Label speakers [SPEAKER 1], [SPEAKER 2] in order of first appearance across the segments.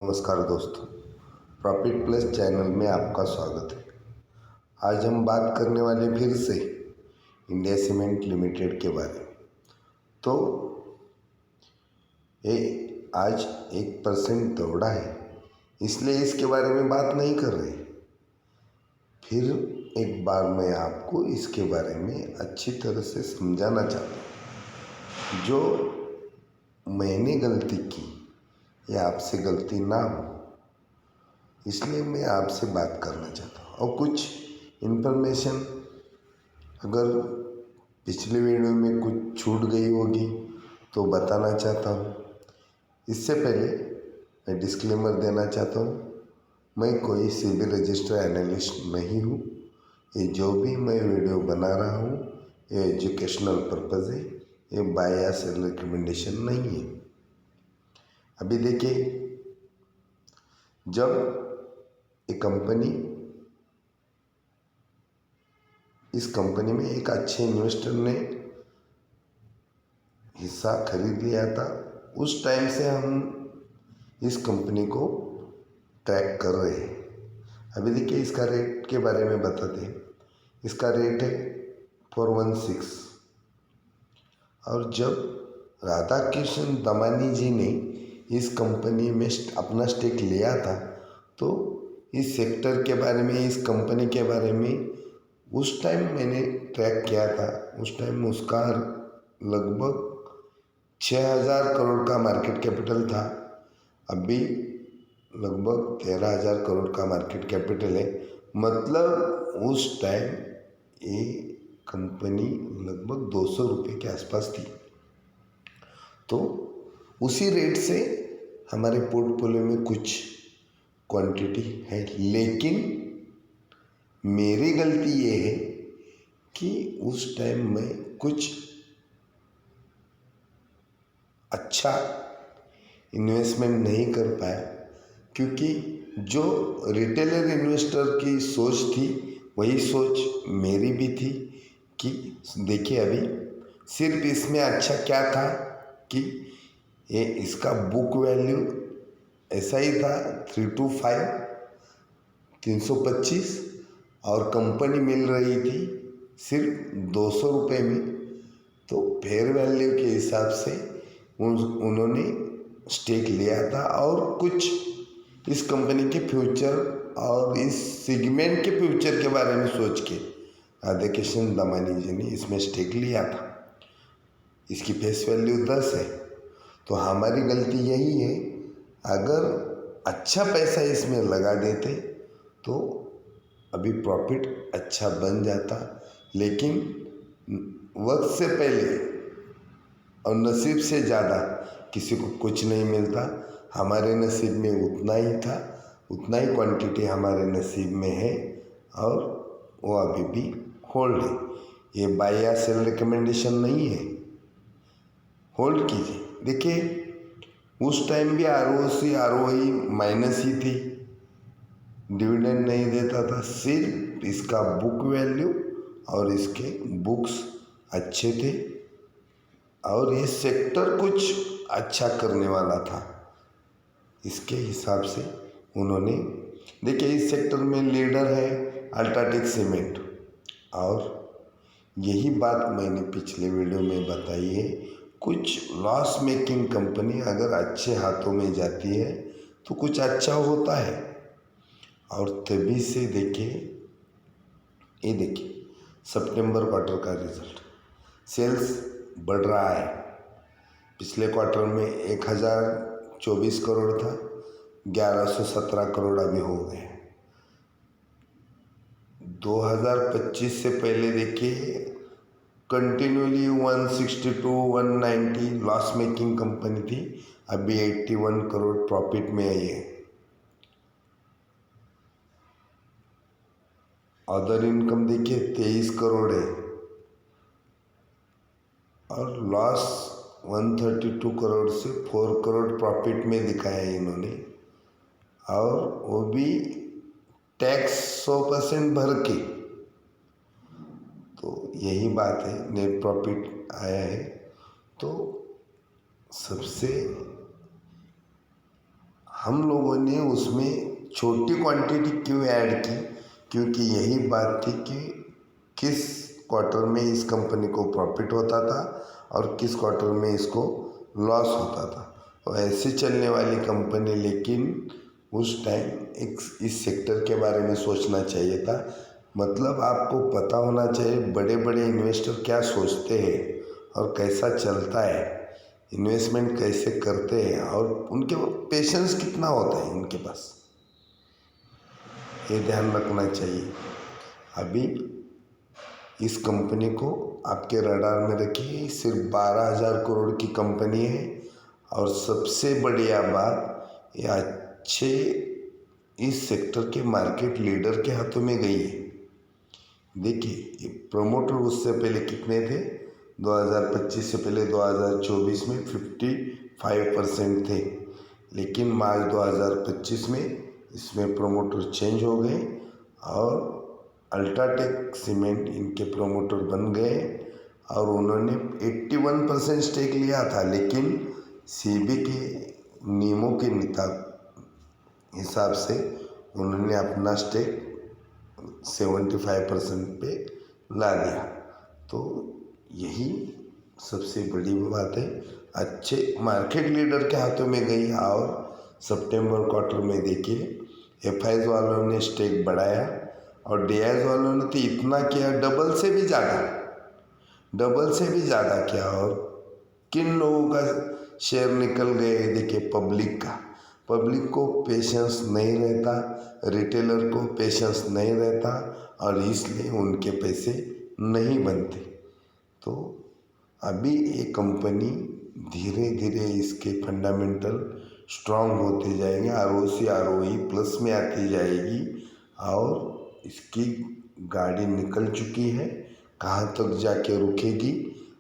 [SPEAKER 1] नमस्कार दोस्तों, profit plus channel में आपका स्वागत है। आज हम बात करने वाले फिर से इंडिया सीमेंट लिमिटेड के बारे में। तो ये आज 1% दौड़ा है, इसलिए इसके बारे में बात नहीं कर रहे। फिर एक बार मैं आपको इसके बारे में अच्छी तरह से समझाना चाहता हूँ। जो मैंने गलती की या आपसे गलती ना हो, इसलिए मैं आपसे बात करना चाहता हूँ। और कुछ इन्फॉर्मेशन अगर पिछले वीडियो में कुछ छूट गई होगी तो बताना चाहता हूँ। इससे पहले मैं डिस्क्लेमर देना चाहता हूँ, मैं कोई सिविल रजिस्टर एनालिस्ट नहीं हूँ। ये जो भी मैं वीडियो बना रहा हूँ ये एजुकेशनल पर्पज़ है, ये बायस रिकमेंडेशन नहीं है। अभी देखिए, जब एक कंपनी इस कंपनी में एक अच्छे इन्वेस्टर ने हिस्सा खरीद लिया था, उस टाइम से हम इस कंपनी को ट्रैक कर रहे हैं। अभी देखिए, इसका रेट के बारे में बताते हैं। इसका रेट है 416। और जब राधा कृष्ण दमानी जी ने इस कंपनी में अपना स्टेक लिया था, तो इस सेक्टर के बारे में, इस कंपनी के बारे में उस टाइम मैंने ट्रैक किया था। उस टाइम उसका लगभग 6,000 करोड़ का मार्केट कैपिटल था। अभी लगभग 13,000 करोड़ का मार्केट कैपिटल है। मतलब उस टाइम ये कंपनी लगभग 200 रुपये के आसपास थी। तो उसी रेट से हमारे पोर्टफोलियो में कुछ क्वांटिटी है, लेकिन मेरी गलती ये है कि उस टाइम मैं कुछ अच्छा इन्वेस्टमेंट नहीं कर पाया, क्योंकि जो रिटेलर इन्वेस्टर की सोच थी वही सोच मेरी भी थी। कि देखिए, अभी सिर्फ इसमें अच्छा क्या था कि ये इसका बुक वैल्यू ऐसा ही था 325, और कंपनी मिल रही थी सिर्फ 200 रुपये में। तो फेयर वैल्यू के हिसाब से उन्होंने स्टेक लिया था, और कुछ इस कंपनी के फ्यूचर और इस सेगमेंट के फ्यूचर के बारे में सोच के राधा कृष्ण दमानी जी ने इसमें स्टेक लिया था। इसकी फेस वैल्यू 10 है। तो हमारी गलती यही है, अगर अच्छा पैसा इसमें लगा देते तो अभी प्रॉफिट अच्छा बन जाता। लेकिन वक्त से पहले और नसीब से ज़्यादा किसी को कुछ नहीं मिलता। हमारे नसीब में उतना ही था, उतना ही क्वांटिटी हमारे नसीब में है, और वो अभी भी होल्ड है। ये बाय या सेल रिकमेंडेशन नहीं है, होल्ड कीजिए। देखिए, उस टाइम भी ROC ROI माइनस ही थी, डिविडेंड नहीं देता था। सिर्फ इसका बुक वैल्यू और इसके बुक्स अच्छे थे, और ये सेक्टर कुछ अच्छा करने वाला था। इसके हिसाब से उन्होंने, देखिए, इस सेक्टर में लीडर है अल्ट्राटेक सीमेंट, और यही बात मैंने पिछले वीडियो में बताई है। कुछ लॉस मेकिंग कंपनी अगर अच्छे हाथों में जाती है तो कुछ अच्छा होता है। और तभी से देखिए, ये देखिए सितंबर क्वार्टर का रिजल्ट, सेल्स बढ़ रहा है। पिछले क्वार्टर में 1,024 करोड़ था, 1,117 करोड़ अभी हो गए। 2025 से पहले देखिए, कंटिन्यूली 162 190 लॉस मेकिंग कंपनी थी, अभी 81 करोड़ प्रॉफिट में आई है। अदर इनकम देखिए 23 करोड़ है, और लॉस 132 करोड़ से 4 करोड़ प्रॉफिट में दिखाया है इन्होंने। और वो भी टैक्स 100% भर के। तो यही बात है, नेट प्रॉफिट आया है। तो सबसे हम लोगों ने उसमें छोटी क्वांटिटी क्यों ऐड की, क्योंकि यही बात थी कि किस क्वार्टर में इस कंपनी को प्रॉफिट होता था और किस क्वार्टर में इसको लॉस होता था। और ऐसे चलने वाली कंपनी, लेकिन उस टाइम एक इस सेक्टर के बारे में सोचना चाहिए था। मतलब आपको पता होना चाहिए बड़े बड़े इन्वेस्टर क्या सोचते हैं और कैसा चलता है, इन्वेस्टमेंट कैसे करते हैं और उनके पेशेंस कितना होता है इनके पास, ये ध्यान रखना चाहिए। अभी इस कंपनी को आपके रडार में रखिए। सिर्फ 12,000 करोड़ की कंपनी है और सबसे बढ़िया बात, ये अच्छे इस सेक्टर के मार्केट लीडर के हाथों में गई है। देखिए प्रमोटर उससे पहले कितने थे, 2025 से पहले 2024 में 55% थे, लेकिन मार्च 2025 में इसमें प्रमोटर चेंज हो गए और अल्ट्राटेक सीमेंट इनके प्रमोटर बन गए और उन्होंने 81% स्टेक लिया था, लेकिन सेबी के नियमों के हिसाब से उन्होंने अपना स्टेक 75% पे ला दिया। तो यही सबसे बड़ी बात है, अच्छे मार्केट लीडर के हाथों में गई। और सितंबर क्वार्टर में देखिए एफआईज वालों ने स्टेक बढ़ाया और डीआईज वालों ने तो इतना किया, डबल से भी ज़्यादा किया। और किन लोगों का शेयर निकल गए, देखिए पब्लिक को पेशेंस नहीं रहता, रिटेलर को पेशेंस नहीं रहता और इसलिए उनके पैसे नहीं बनते। तो अभी ये कंपनी धीरे धीरे इसके फंडामेंटल स्ट्रांग होते जाएंगे, आरओसी आरओई प्लस में आती जाएगी और इसकी गाड़ी निकल चुकी है, कहाँ तक जाके रुकेगी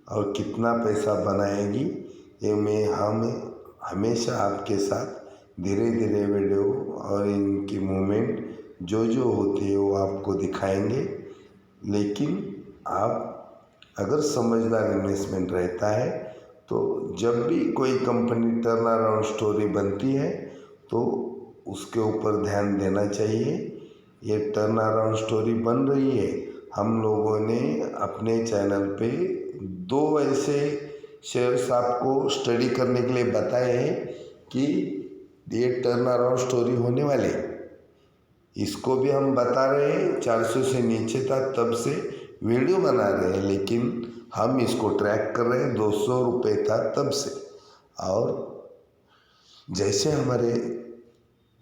[SPEAKER 1] और कितना पैसा बनाएगी, ये मैं हमेशा आपके साथ धीरे धीरे वीडियो और इनकी मूवमेंट जो होती है वो आपको दिखाएंगे। लेकिन आप अगर समझदार इन्वेस्टमेंट रहता है तो जब भी कोई कंपनी टर्न अराउंड स्टोरी बनती है तो उसके ऊपर ध्यान देना चाहिए। ये टर्न अराउंड स्टोरी बन रही है। हम लोगों ने अपने चैनल पे 2 ऐसे शेयर्स आपको स्टडी करने के लिए बताए हैं कि ये टर्न अराउंड स्टोरी होने वाले, इसको भी हम बता रहे हैं। 400 से नीचे था तब से वीडियो बना रहे हैं, लेकिन हम इसको ट्रैक कर रहे हैं, 200 रुपये था तब से। और जैसे हमारे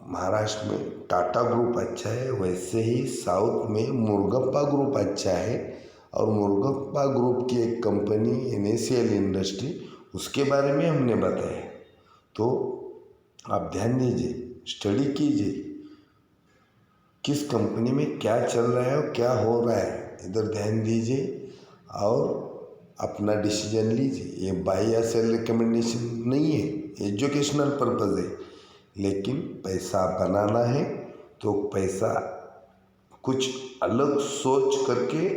[SPEAKER 1] महाराष्ट्र में टाटा ग्रुप अच्छा है, वैसे ही साउथ में मुरुगप्पा ग्रुप अच्छा है। और मुरुगप्पा ग्रुप की एक कंपनी NACL इंडस्ट्री, उसके बारे में हमने बताया। तो आप ध्यान दीजिए, स्टडी कीजिए किस कंपनी में क्या चल रहा है और क्या हो रहा है, इधर ध्यान दीजिए और अपना डिसीजन लीजिए। ये बाय या सेल रिकमेंडेशन नहीं है, एजुकेशनल पर्पज़ है। लेकिन पैसा बनाना है तो पैसा कुछ अलग सोच करके,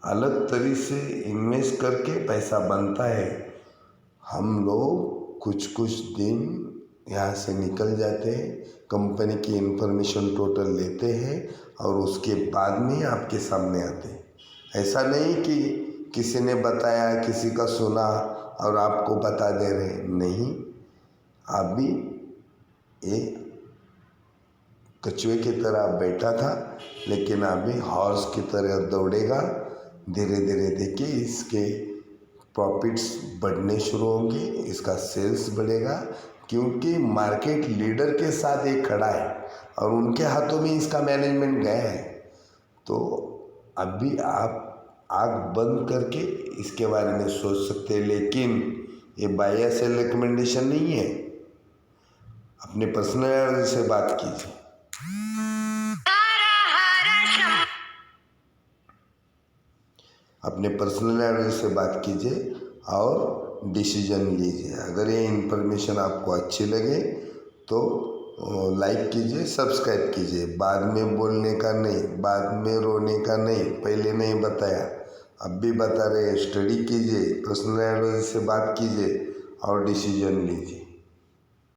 [SPEAKER 1] अलग तरीके से इन्वेस्ट करके पैसा बनता है। हम लोग कुछ दिन यहाँ से निकल जाते हैं, कंपनी की इन्फॉर्मेशन टोटल लेते हैं और उसके बाद में आपके सामने आते हैं। ऐसा नहीं कि किसी ने बताया, किसी का सुना और आपको बता दे रहे, नहीं। आप भी ये कछुए की तरह बैठा था, लेकिन अभी हॉर्स की तरह दौड़ेगा। धीरे धीरे देखिए इसके प्रॉफिट्स बढ़ने शुरू होंगे, इसका सेल्स बढ़ेगा, क्योंकि मार्केट लीडर के साथ एक खड़ा है और उनके हाथों में इसका मैनेजमेंट गया है। तो अभी आप आँख बंद करके इसके बारे में सोच सकते हैं, लेकिन ये बाय या सेल रिकमेंडेशन नहीं है। अपने पर्सनल एनालिस्ट से बात कीजिए। अपने पर्सनल एनालिस्ट से बात कीजिए और डिसीजन लीजिए। अगर ये इन्फॉर्मेशन आपको अच्छी लगे तो लाइक कीजिए, सब्सक्राइब कीजिए। बाद में बोलने का नहीं, बाद में रोने का नहीं, पहले नहीं बताया अब भी बता रहे हैं। स्टडी कीजिए, पर्सनल एनालिस्ट से बात कीजिए और डिसीजन लीजिए।